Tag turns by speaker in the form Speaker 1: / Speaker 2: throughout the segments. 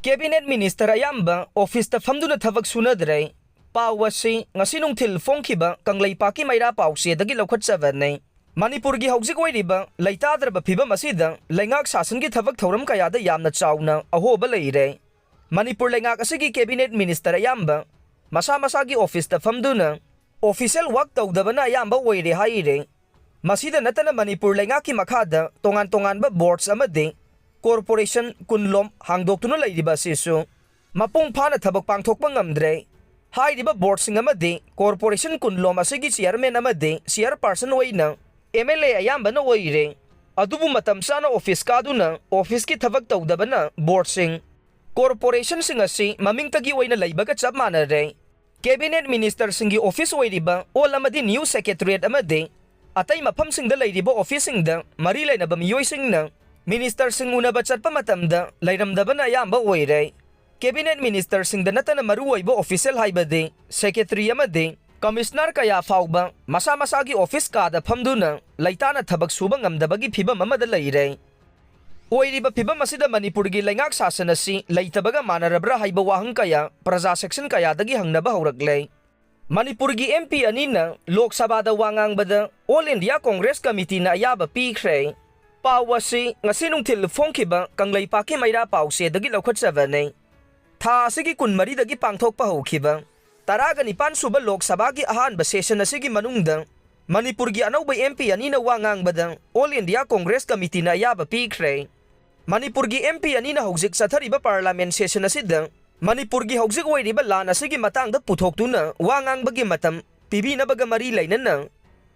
Speaker 1: Cabinet Minister Ayamba Office ta Famduna Thabak Sunadre Pawasi ngasinung til fongkiba Kangleipaki Maira Pawsi dagi lokhatsavanay Manipur gi hauzik oiriba leitadraba phiba masida Leingak sasan gi thabak thoram kayada yamna chawna ahoba leire Manipur Leingak asigi Cabinet Minister Ayamba masa gi office ta Famduna official work tawdabana Ayamba oire haire masida natana Manipur Leingakki makhada tongan ba boards amade corporation kunlom hangdoktuna leiriba sisu mapung phana thabak pangthokpa ngamdre hairiba board sing amade corporation kunlom asigi chairman amade chairperson oina MLA Ayamba na oire adubu matam sana office kaduna office ki thabak tawdabana board sing corporation sing asi maming tagi oina leibaga chap manare cabinet minister singi office oiriba all amadi new secretariat amade atay mafam sing da leiriba office sing da mari lainaba miyoy sing na minister sing unaba chatpa matamda leiramdabana Ayamba oire cabinet minister sing da natana maruoiba official haibade secretary amade Commissioner kaya fauba masa-masagi office kada Famduna laitana thabak suba ngamdabagi phibam amada leire oiriba phibam asida Manipur gi Leingak sasan asi leitabaga manarabra haiba wahang kaya praja section kaya dagi hangnaba haurakle Manipur gi MP anina Lok Sabha da wangangbada All India Congress Committee na Ayaba Pikhre pawasi ngasinung til fongkiba Kangleipaki Maira Pawsi dagi lokhatsavanay tha asigi kunmari dagi pangthokpa haukiba Taraga nipan suba Lok Sabha gi ahanba session asigi manungda Manipur gi anawba MP anina wangangbada All India Congress Committee na Ayaba Pikhre Manipur gi MP anina hauzik sathariba parliament session asida Manipur gi hauzik oiriba lan asigi matangda puthoktuna wangangbagi matam pibinabaga mari lainana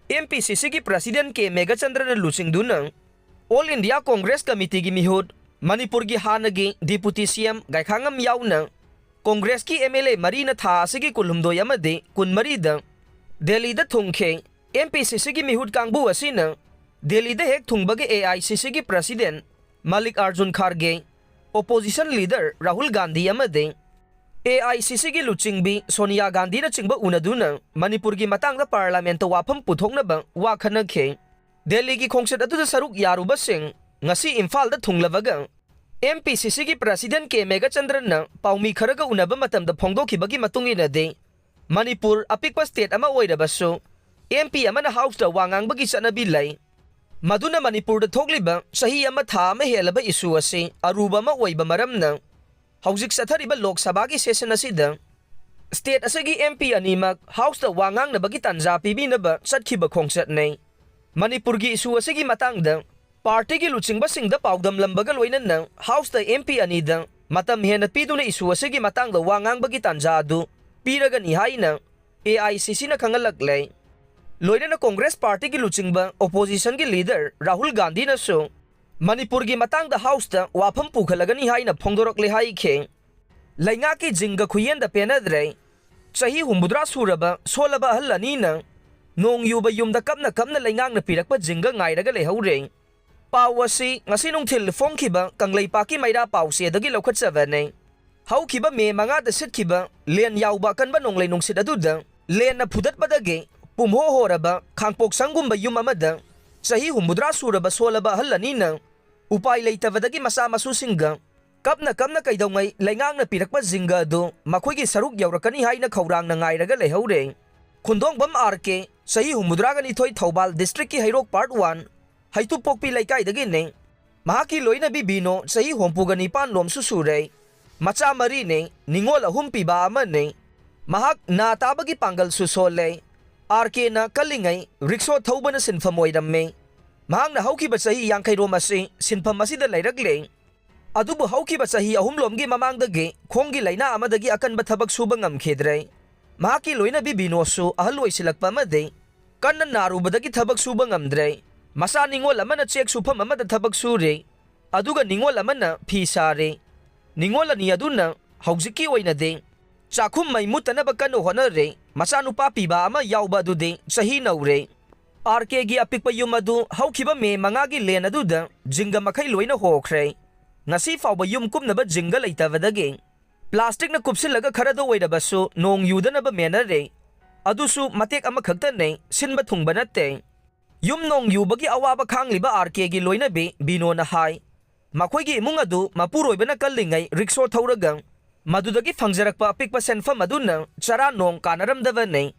Speaker 1: MPCC gi president ke Megachandra na lusingduna All India Congress Committee gi mihud Manipur gi hanagi deputy CM gaikhangam yauna Congress ki MLA Marina tha asigi kulhumdoi amade kunmari da Delhi da thungkhe MPCC gi mihud kangbu asina Delhi da hek thungbage AICC gi president Malik Arjun Kharge opposition leader Rahul Gandhi amade AICC gi luchingbi Sonia Gandhi na chingba unaduna Manipur gi matang da parliament ta wafam puthoknaba wakhanakhe Delhi gi khongsat atu da saruk yaruba sing ngasi Imphal da thunglawaga MPCC gi president ke Megachandra na paumi kharaga unaba matamda phongdokhibagi matungina de Manipur apikpa state ama oirabasu MP amana house da wangangbagi chanabi lai maduna Manipur da thogliba sahi ama tha ama helaba issue ase aruba ma oiba maramna hauzik sathariba Lok Sabha gi session asida state asagi MP animak house da wangangnabagi tanja pibinaba chatkhiba khongsat nei Manipur gi issue asigi matangda Party ki luchingba singda paudam lambaga loinana house da MP anida matam hena piduna isu asigi matangda wangangbagi tanja adu piraga ni haina AICC na kangalaklay loinana Congress Party ki luchingba opposition ki leader Rahul Gandhi na so Manipur gi matangda house da wafam pukhalaga ni haina phongdorokle haikhe Leingakki Jinga Khutyenda Pennadre Chahi humbudra Suraba Sollaba Ahal anina Nong Yuba Yumda Kapna Leingakna Pirakpa Jinga Ngairaga Leihouri Pawasi ngasinung til fongkiba Kangleipaki Maira Pawsi dagi lokhatsavanay haukiba me manga da sitkiba len yauba kanba nonglay nung sidaduda len na phudat badage pumhohoraba khangpok sangumba yum amada sahi humudra suraba Sollaba halanina upay leitavadagi masa masusinga kapna kaidawngay Leingakna Pirakpa Jinga do makhoygi saruk yaurakani haina khaurang na Ngairaga Leihouri khundong bam RK sahi humudra gani thoi Thoubal district ki Hairok part 1 Haitu pokpi laikai dagi ne mahaki loina bibino sahi hompugani pan lom susure macha mari ne ningol ahum piba ama ne mahak na tabagi pangal susole RK na kalingai rikso thobana sinfam oiramme mahak na hauki ba sahi yangkai rom ase sinfam asida lairagle adubu hauki ba sahi ahum lomgi mamang dagi khongi laina amadagi akan ba thabak suba ngamkhedre mahaki loina bibino su ahaloi silakpa made kanna naru badagi thabak suba ngamdre Masa ningol amana check supam amada thabak sure aduga ningol amana phi sare ningol ani aduna haujiki oina de chakhum mai mutana bakano honare masa nupa piba ama yauba dude sahi naure RK gi apikpa yumadu haukiba me mangagi len aduda jinga makhai loina hokhre ngasi fawba yum kumnaba jinga leitavadage plastic na kupsilaga kharado oirabasu nong yudanaba menare adusu matek ama khaktane sinba thungba natte Yum Nong Yuba gi awaba khangliba RK gi loina be bino na hai ꯃꯈꯣꯏꯒꯤ ꯏꯃꯨꯡ ꯑꯗꯨ ꯃꯄꯨꯔꯣꯏꯕꯅ ꯀꯜꯂꯤꯉꯩ rickshaw ꯊꯧꯔꯒ ꯃꯗꯨꯗꯒꯤ ꯐꯪꯖꯔꯛꯄ ꯑꯄꯤꯛꯄ ꯁꯦꯟꯐꯝ ꯑꯗꯨꯅ ꯆꯔꯥ ꯅꯣꯡ ꯀꯥꯟꯅꯔꯝꯗꯕꯅꯤ꯫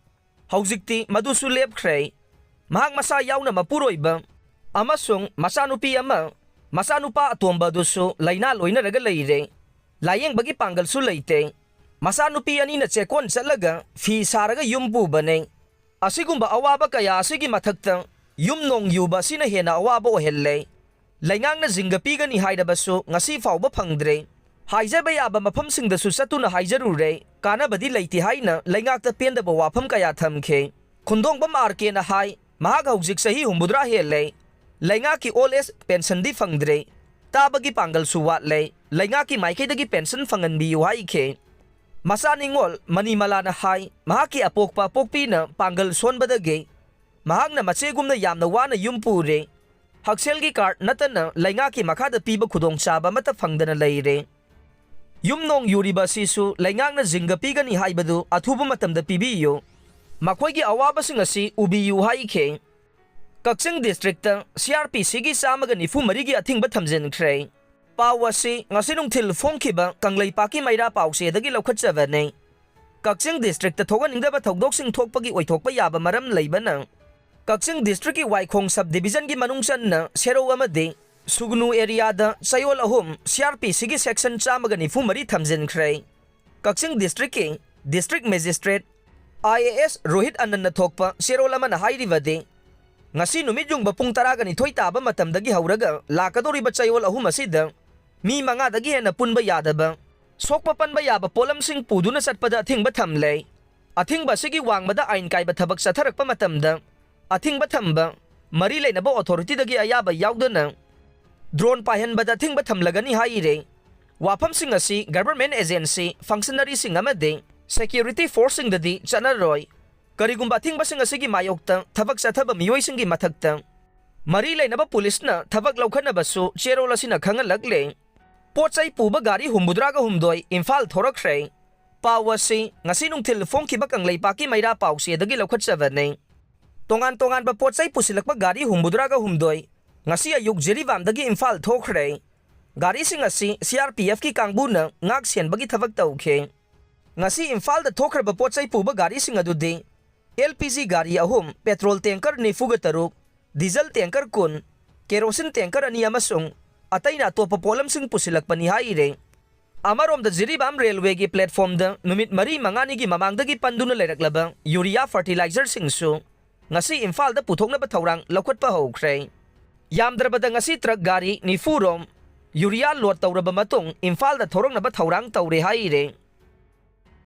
Speaker 1: ꯍꯧꯖꯤꯛꯇꯤ ꯃꯗꯨꯁꯨ ꯂꯦꯞꯈ꯭ꯔꯦ꯫ ꯃꯍꯥꯛ ꯃꯁꯥ ꯌꯥꯎꯅ ꯃꯄꯨꯔꯣꯏꯕ ꯑꯃꯁꯨꯡ ꯃꯆꯥꯅꯨꯄꯤ ꯑꯃ ꯃꯆꯥꯅꯨꯄꯥ ꯑꯇꯣꯝꯕ ꯑꯗꯨꯁꯨ ꯂꯩꯅꯥ ꯂꯣꯏꯅꯔꯒ ꯂꯩꯔꯦ꯫ ꯂꯥꯌꯦꯡꯕꯒꯤ ꯄꯥꯡꯒꯜꯁꯨ ꯂꯩꯇꯦ꯫ ꯃꯆꯥꯅꯨꯄꯤ ꯑꯅꯤꯅ ꯆꯦꯛꯀꯣꯟ ꯆꯠꯂꯒ ꯐꯤ ꯁꯥꯔꯒ ꯌꯨꯝ ꯄꯨꯕꯅꯦ꯫ ꯑꯁꯤꯒꯨꯝꯕ ꯑꯋꯥꯕ ꯀꯌꯥ ꯑꯁꯤꯒꯤ ꯃꯊꯛꯇ ꯌꯨꯝ ꯅꯣꯡ ꯌꯨꯕ ꯑꯁꯤꯅ ꯍꯦꯟꯅ ꯑꯋꯥꯕ ꯑꯣꯏꯍꯜꯂꯦ꯫ ꯂꯩꯉꯥꯛꯅ ꯖꯤꯡꯒ ꯄꯤꯒꯅꯤ ꯍꯥꯏꯔꯕꯁꯨ ꯉꯁꯤ ꯐꯥꯎꯕ ꯐꯪꯗ꯭ꯔꯦ꯫ ꯍꯥꯏꯖꯕ ꯌꯥꯕ ꯃꯐꯝꯁꯤꯡꯗꯁꯨ ꯆꯠꯇꯨꯅ ꯍꯥꯏꯖꯔꯨꯔꯦ, ꯀꯥꯟꯅꯕꯗꯤ ꯂꯩꯇꯦ ꯍꯥꯏꯅ ꯂꯩꯉꯥꯛꯇ ꯄꯦꯟꯗꯕ ꯋꯥꯐꯝ ꯀꯌꯥ ꯊꯝꯈꯤ꯫ ꯈꯨꯟꯗꯣꯡꯕꯝ ꯑꯥꯔꯀꯦꯅ ꯍꯥꯏ ꯃꯍꯥꯛ ꯍꯧꯖꯤꯛ ꯆꯍꯤ 60 ꯍꯦꯜꯂꯦ꯫ ꯂꯩꯉꯥꯛꯀꯤ ꯑꯣꯜ ꯑꯦꯖ ꯄꯦꯟꯁꯟꯗꯤ ꯐꯪꯗ꯭ꯔꯦ꯫ ꯇꯥꯕꯒꯤ ꯄꯥꯡꯒꯜꯁꯨ ꯋꯥꯠꯂꯦ꯫ ꯂꯩꯉꯥꯛꯀꯤ ꯃꯥꯏꯀꯩꯗꯒꯤ ꯄꯦꯟꯁꯟ ꯐꯪꯍꯟꯕꯤꯌꯨ ꯍꯥꯏꯈꯤ꯫ ꯃꯆꯥ ꯅꯤꯡꯉꯣꯜ ꯃꯅꯤꯃꯂꯥꯅ ꯍꯥꯏ ꯃꯍꯥꯛꯀꯤ ꯑꯄꯣꯛꯄ ꯑꯄꯣꯛꯄꯤꯅ ꯄꯥꯡꯒꯜ ꯁꯣꯟꯕꯗꯒꯤ ꯃꯍꯥꯛꯅ ꯃꯆꯦꯒꯨꯝꯅ ꯌꯥꯝꯅ ꯋꯥꯅ ꯌꯨꯝ ꯄꯨꯔꯦ꯫ ꯍꯛꯁꯦꯜꯒꯤ ꯀꯥꯔꯗ ꯅꯠꯇꯅ ꯂꯩꯉꯥꯛꯀꯤ ꯃꯈꯥꯗ ꯄꯤꯕ ꯈꯨꯗꯣꯡꯆꯥꯕ ꯑꯃꯠꯇ ꯐꯪꯗꯅ ꯂꯩꯔꯦ꯫ ꯌꯨꯝ ꯅꯣꯡ ꯌꯨꯔꯤꯕ ꯑꯁꯤꯁꯨ ꯂꯩꯉꯥꯛꯅ ꯖꯤꯡꯒ ꯄꯤꯒꯅꯤ ꯍꯥꯏꯕꯗꯨ ꯑꯊꯨꯕ ꯃꯇꯝꯗ ꯄꯤꯕꯤꯌꯨ꯫ ꯃꯈꯣꯏꯒꯤ ꯑꯋꯥꯕꯁꯤꯡ ꯑꯁꯤ ꯎꯕꯤꯌꯨ ꯍꯥꯏꯈꯤ꯫ ꯀꯛꯆꯤꯡ ꯗꯤꯁꯇ꯭ꯔꯤꯛꯇ CRPCꯒꯤ 194ꯒꯤ ꯑꯊꯤꯡꯕ ꯊꯝꯖꯤꯟꯈ꯭ꯔꯦ꯫ ꯄꯥꯎ ꯑꯁꯤ ꯉꯁꯤ ꯅꯨꯡꯊꯤꯜ ꯐꯣꯡꯈꯤꯕ ꯀꯪꯂꯩꯄꯥꯛꯀꯤ ꯃꯩꯔꯥ ꯄꯥꯎꯆꯦꯗꯒꯤ ꯂꯧꯈꯠꯆꯕꯅꯤ꯫ ꯀꯛꯆꯤꯡ ꯗꯤꯁꯇ꯭ꯔꯤꯛꯇ ꯊꯣꯛꯍꯟꯅꯤꯡꯗꯕ ꯊꯧꯗꯣꯛꯁꯤꯡ ꯊꯣꯛꯄꯒꯤ ꯑꯣꯏꯊꯣꯛꯄ ꯌꯥꯕ ꯃꯔꯝ ꯂꯩꯕꯅ ꯀꯛꯆꯤꯡ ꯗꯤꯁꯇ꯭ꯔꯤꯛꯀꯤ ꯋꯥꯏꯈꯣꯡ ꯁꯕ ꯗꯤꯕꯤꯖꯟꯒꯤ ꯃꯅꯨꯡ ꯆꯟꯅ ꯁꯦꯔꯧ ꯑꯃꯗꯤ ꯁꯨꯒꯅꯨ ꯑꯦꯔꯤꯌꯥꯗ ꯆꯌꯣꯜ 3 CRPCꯒꯤ ꯁꯦꯛꯁꯟ 194 ꯊꯝꯖꯤꯟꯈ꯭ꯔꯦ꯫ ꯀꯛꯆꯤꯡ ꯗꯤꯁꯇ꯭ꯔꯤꯛꯀꯤ ꯗꯤꯁꯇ꯭ꯔꯤꯛ ꯃꯦꯖꯤꯁꯇ꯭ꯔꯦꯠ IAS ꯔꯣꯍꯤꯠ ꯑꯅꯟꯅ ꯊꯣꯛꯄ ꯆꯦꯔꯣꯜ ꯑꯃꯅ ꯍꯥꯏꯔꯤꯕꯗꯤ ꯉꯁꯤ ꯅꯨꯃꯤꯠ ꯌꯨꯡꯕ ꯄꯨꯡ 12 ꯇꯥꯕ ꯃꯇꯝꯗꯒꯤ ꯍꯧꯔꯒ ꯂꯥꯛꯀꯗꯧꯔꯤꯕ ꯆꯌꯣꯜ 3 ꯑꯁꯤꯗ ꯃꯤ 5ꯗꯒꯤ ꯍꯦꯟꯅ ꯄꯨꯟꯕ ꯌꯥꯗꯕ, ꯁꯣꯛꯄ ꯄꯟꯕ ꯌꯥꯕ ꯄꯣꯠꯂꯝꯁꯤꯡ ꯄꯨꯗꯨꯅ ꯆꯠꯄꯗ ꯑꯊꯤꯡꯕ ꯊꯝꯂꯦ꯫ ꯑꯊꯤꯡꯕ ꯑꯁꯤꯒꯤ ꯋꯥꯡꯃꯗ ꯑꯥꯏꯟ ꯀꯥꯏꯕ ꯊꯕꯛ ꯆꯠꯊꯔꯛꯄ ꯃꯇꯝꯗ ꯑꯊꯤꯡꯕ ꯊꯝꯕ, ꯃꯔꯤ ꯂꯩꯅꯕ ꯑꯣꯊꯣꯔꯤꯇꯤꯗꯒꯤ ꯑꯌꯥꯕ ꯌꯥꯎꯗꯅ ड्रोन पायहनबदा थिंगबा थमलगनी हाइरे। वाफमसिंग असि गवर्नमेंट एजेंसी फंक्शनरीसिंग अमदे सिक्योरिटी फोर्ससिंगददी चनरोय। करिगुंबा थिंगबसिंग असिगी मायोक्ता थबक चथब मियोइसिंगी मथक्ता मरी लेनबा पुलिसना थबक लौखनबसु चेरोल असिना खंगलगले। पोचै पुबा गाड़ी हुमबुद्रागा हुमदोय इम्फाल थोरखरे। पाव असि ngasi nungthil फोंखिबा कंगलैपाकी मैरा पाउसेदगी लौखटचबने। तोंगान तोंगानबा पोचै पुसिलकबा गाड़ी हुमबुद्रागा हुमदोय ngasi ayuk jeriwamdagi imphal thokre। गारीसिंग असि CRPF की कांगबुना ngak senbagi thabak tawkhe। ngasi imphal da thokraba pochai puba गारीसिंग अदुदि LPG गाड़ी 3, petrol tanker 93, diesel tanker 10, kerosene tanker 2 अमसुंग अतैना अतोप्पा पोलमसिंग पुसिलकपनि हाइरे। अमरोमदा जिरीबाम रेलवे की प्लेटफॉर्म दा नुमित मरी मंगानी की ममांगदगी पंदुना लेरकलबा यूरिया फर्टिलाइजर सिंगसु ngasi imphal da puthoknaba thौरांग लौखटपा हौख्रे। यामद्रबदा ngasi ट्रक गाड़ी 90 रोम यूरिया लोड तौरबा मतुंग इम्फाल दा थोरंगनबा थौरांग तौरे हाइरे।